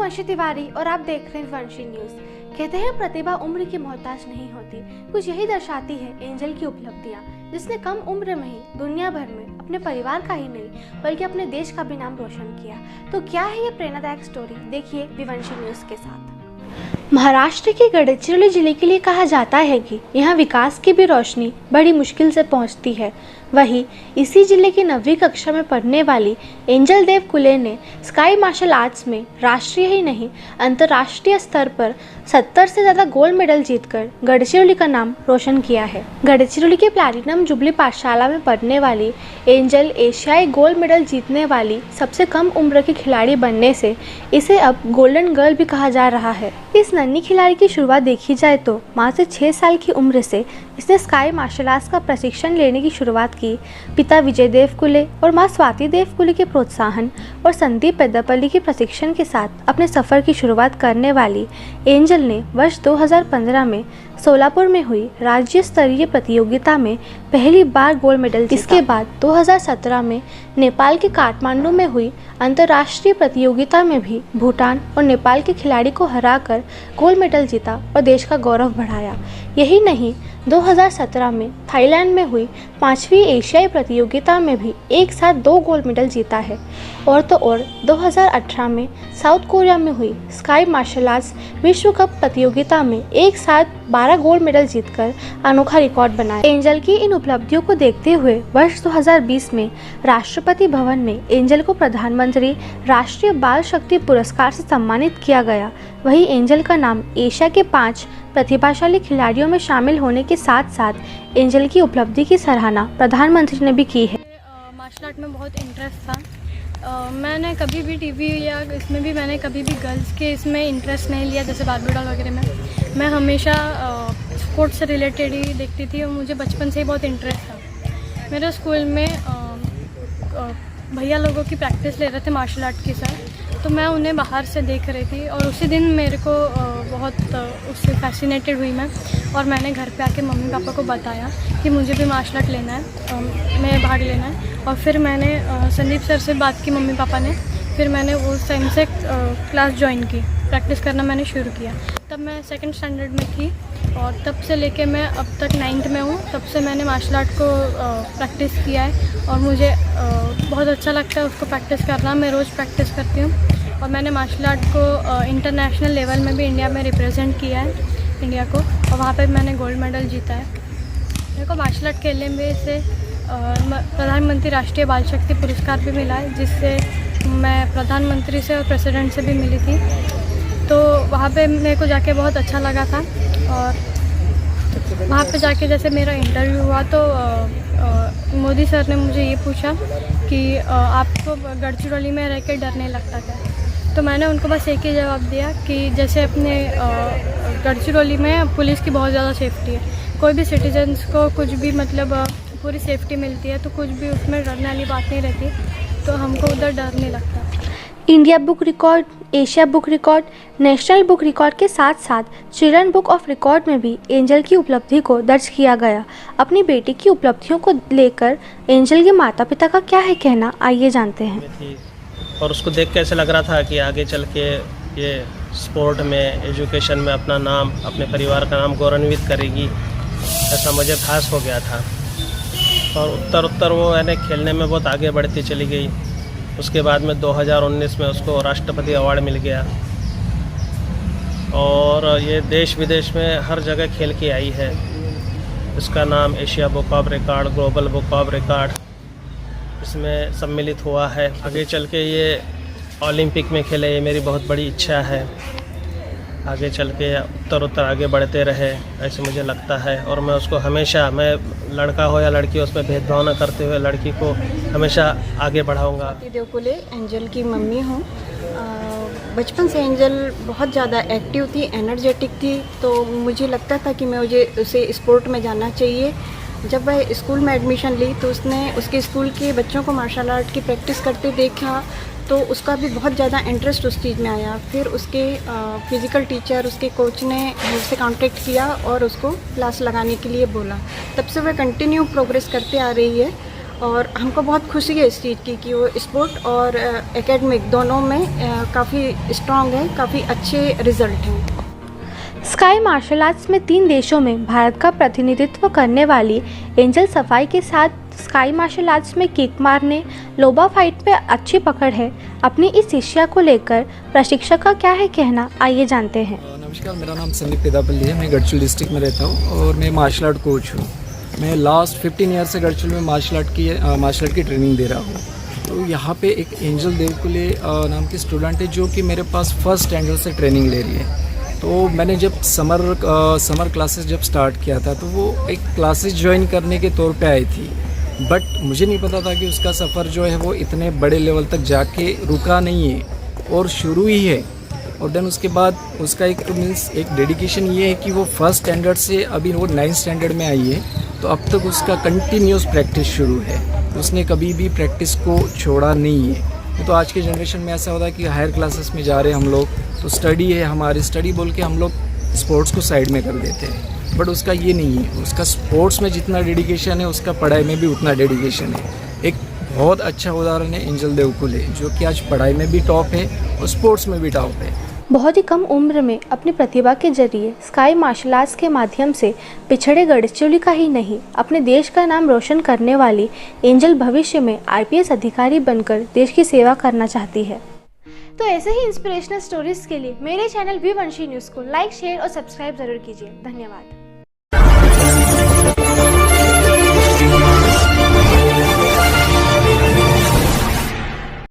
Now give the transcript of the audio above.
वंशी तिवारी और आप देख रहे हैं वंशी न्यूज। कहते हैं प्रतिभा उम्र की मोहताज नहीं होती, कुछ यही दर्शाती है एंजल की उपलब्धियां, जिसने कम उम्र में ही दुनिया भर में अपने परिवार का ही नहीं बल्कि अपने देश का भी नाम रोशन किया। तो क्या है ये प्रेरणादायक स्टोरी, देखिए विवंशी न्यूज के साथ। महाराष्ट्र के गडचिरोली जिले के लिए कहा जाता है कि यहाँ विकास की भी रोशनी बड़ी मुश्किल से पहुँचती है। वहीं इसी जिले की 9वीं कक्षा में पढ़ने वाली एंजल देव कुले ने स्काई मार्शल आर्ट्स में राष्ट्रीय ही नहीं अंतर्राष्ट्रीय स्तर पर 70 से ज़्यादा गोल्ड मेडल जीतकर गडचिरोली का नाम रोशन किया है। गडचिरोली के प्लैटिनम जुबली पाठशाला में पढ़ने वाली एंजल एशियाई गोल्ड मेडल जीतने वाली सबसे कम उम्र की खिलाड़ी बनने से इसे अब गोल्डन गर्ल भी कहा जा रहा है। इस नन्ही खिलाड़ी की शुरुआत देखी जाए तो मात्र 6 साल की उम्र से इसने स्काई मार्शल आर्ट्स का प्रशिक्षण लेने की शुरुआत की। पिता विजय देव कुले और मां स्वाति देव कुले के प्रोत्साहन और संदीप पेद्दापल्ली के प्रशिक्षण के साथ अपने सफ़र की शुरुआत करने वाली एंजल ने वर्ष 2015 में सोलापुर में हुई राज्य स्तरीय प्रतियोगिता में पहली बार गोल्ड मेडल जीता। इसके बाद 2017 में नेपाल के काठमांडू में हुई अंतर्राष्ट्रीय प्रतियोगिता में भी भूटान और नेपाल के खिलाड़ी को हराकर गोल्ड मेडल जीता और देश का गौरव बढ़ाया। यही नहीं, 2017 में थाईलैंड में हुई 5वीं एशियाई प्रतियोगिता में भी एक साथ 2 गोल्ड मेडल जीता है। और तो और 2018 में साउथ कोरिया में हुई स्काई मार्शल आर्ट्स विश्व कप प्रतियोगिता में एक साथ 12 गोल्ड मेडल जीतकर अनोखा रिकॉर्ड बनाया। एंजल की इन उपलब्धियों को देखते हुए वर्ष 2020 में राष्ट्रपति भवन में एंजल को प्रधानमंत्री राष्ट्रीय बाल शक्ति पुरस्कार से सम्मानित किया गया। वहीं एंजल का नाम एशिया के 5 प्रतिभाशाली खिलाड़ियों में शामिल होने के साथ साथ एंजल की उपलब्धि की सराहना प्रधानमंत्री ने भी की है। मार्शल आर्ट में बहुत इंटरेस्ट था। मैंने कभी भी टीवी या इसमें भी मैंने कभी भी गर्ल्स के इसमें इंटरेस्ट नहीं लिया, जैसे बार्बी डॉल वगैरह में। मैं हमेशा स्पोर्ट्स से रिलेटेड ही देखती थी और मुझे बचपन से ही बहुत इंटरेस्ट था। मेरे स्कूल में भैया लोगों की प्रैक्टिस ले रहे थे मार्शल आर्ट की सर, तो मैं उन्हें बाहर से देख रही थी और उसी दिन मेरे को बहुत उससे फैसिनेटेड हुई मैं, और मैंने घर पे आके मम्मी पापा को बताया कि मुझे भी मार्शल आर्ट लेना है, मैं भाग लेना है। और फिर मैंने संदीप सर से बात की मम्मी पापा ने, फिर मैंने उस टाइम से क्लास ज्वाइन की, प्रैक्टिस करना मैंने शुरू किया। तब मैं 2nd स्टैंडर्ड में थी और तब से लेके मैं अब तक 9th में हूँ। तब से मैंने मार्शल आर्ट को प्रैक्टिस किया है और मुझे बहुत अच्छा लगता है उसको प्रैक्टिस करना। मैं रोज़ प्रैक्टिस करती हूँ और मैंने मार्शल आर्ट को इंटरनेशनल लेवल में भी इंडिया में रिप्रेजेंट किया है, इंडिया को, और वहाँ पर मैंने गोल्ड मेडल जीता है। मेरे को मार्शल आर्ट खेलने में से प्रधानमंत्री राष्ट्रीय बाल शक्ति पुरस्कार भी मिला है, जिससे मैं प्रधानमंत्री से और प्रेसिडेंट से भी मिली थी। तो वहाँ पे मेरे को जाके बहुत अच्छा लगा था। और वहाँ पे जाके जैसे मेरा इंटरव्यू हुआ तो मोदी सर ने मुझे ये पूछा कि आपको गडचिरोली में रह के डर नहीं लगता क्या? तो मैंने उनको बस एक ही जवाब दिया कि जैसे अपने गडचिरोली में पुलिस की बहुत ज़्यादा सेफ्टी है, कोई भी सिटीजन्स को कुछ भी मतलब पूरी सेफ्टी मिलती है, तो कुछ भी उसमें डरने वाली बात नहीं रहती, तो हमको उधर डर नहीं लगता। India book record, Asia book record, national book record के साथ साथ चिल्ड्रन बुक ऑफ रिकॉर्ड में भी एंजल की उपलब्धि को दर्ज किया गया। अपनी बेटी की उपलब्धियों को लेकर एंजल के माता पिता का क्या है कहना, आइए जानते हैं। और उसको देख के ऐसा लग रहा था कि आगे चल के ये स्पोर्ट में, एजुकेशन में अपना नाम, अपने परिवार का नाम गौरवान्वित करेगी, ऐसा मुझे भास हो गया था। और उत्तर वो यानी खेलने में बहुत आगे बढ़ती चली गई। उसके बाद में 2019 में उसको राष्ट्रपति अवार्ड मिल गया और ये देश विदेश में हर जगह खेल के आई है। इसका नाम Asia book of record, global book of record इसमें सम्मिलित हुआ है। आगे चल के ये ओलंपिक में खेले, ये मेरी बहुत बड़ी इच्छा है। आगे चल के उत्तर आगे बढ़ते रहे, ऐसे मुझे लगता है। और मैं उसको हमेशा, मैं लड़का हो या लड़की, उसमें भेदभाव न करते हुए लड़की को हमेशा आगे बढ़ाऊंगा। देव कुले एंजल की मम्मी हूँ। बचपन से एंजल बहुत ज़्यादा एक्टिव थी, एनर्जेटिक थी, तो मुझे लगता था कि मुझे उसे स्पोर्ट में जाना चाहिए। जब वह स्कूल में एडमिशन ली तो उसने उसके स्कूल के बच्चों को मार्शल आर्ट की प्रैक्टिस करते देखा, तो उसका भी बहुत ज़्यादा इंटरेस्ट उस चीज़ में आया। फिर उसके फिज़िकल टीचर, उसके कोच ने मुझसे कांटेक्ट किया और उसको क्लास लगाने के लिए बोला। तब से वह कंटिन्यू प्रोग्रेस करते आ रही है और हमको बहुत खुशी है इस चीज़ की कि वो स्पोर्ट और एकेडमिक दोनों में काफ़ी स्ट्रांग है, काफ़ी अच्छे रिजल्ट हैं। स्काई मार्शल आर्ट्स में 3 देशों में भारत का प्रतिनिधित्व करने वाली एंजल सफाई के साथ स्काई मार्शल आर्ट्स में किक मारने, लोबा फाइट पे अच्छी पकड़ है। अपनी इस शिष्या को लेकर प्रशिक्षक का क्या है कहना, आइए जानते हैं। नमस्कार, मेरा नाम संदीप पेदापल्ली है। मैं गढ़चिल डिस्ट्रिक्ट में रहता हूँ और मैं मार्शल आर्ट कोच हूँ। मैं लास्ट 15 ईयर से गढ़चिल में मार्शल आर्ट की ट्रेनिंग दे रहा हूँ। तो यहाँ पे एक एंजल देवकुले नाम की स्टूडेंट है जो कि मेरे पास फर्स्ट स्टैंडर्ड से ट्रेनिंग ले रही है। तो मैंने जब समर क्लासेस जब स्टार्ट किया था तो वो एक क्लासेस ज्वाइन करने के तौर पे आई थी, बट मुझे नहीं पता था कि उसका सफ़र जो है वो इतने बड़े लेवल तक जाके रुका नहीं है और शुरू ही है। और देन उसके बाद उसका एक डेडिकेशन ये है कि वो फर्स्ट स्टैंडर्ड से अभी वो 9th स्टैंडर्ड में आई है, तो अब तक उसका कंटिन्यूस प्रैक्टिस शुरू है। उसने कभी भी प्रैक्टिस को छोड़ा नहीं है। तो आज के जनरेशन में ऐसा होता है कि हायर क्लासेस में जा रहे हैं हम लोग, तो स्टडी है हमारी, स्टडी बोल के हम लोग स्पोर्ट्स को साइड में कर देते हैं, बट उसका ये नहीं है। उसका स्पोर्ट्स में जितना डेडिकेशन है उसका पढ़ाई में भी उतना डेडिकेशन है। एक बहुत अच्छा उदाहरण है एंजल देवकुले, जो कि आज पढ़ाई में भी टॉप है और स्पोर्ट्स में भी टॉप है। बहुत ही कम उम्र में अपनी प्रतिभा के जरिए स्काई मार्शल आर्ट्स के माध्यम से पिछड़े गढ़चिरौली का ही नहीं, अपने देश का नाम रोशन करने वाली एंजल भविष्य में IPS अधिकारी बनकर देश की सेवा करना चाहती है। तो ऐसे ही इंस्पिरेशनल स्टोरीज के लिए मेरे चैनल वीवंशी न्यूज़ को लाइक, शेयर और सब्सक्राइब जरूर कीजिए। धन्यवाद।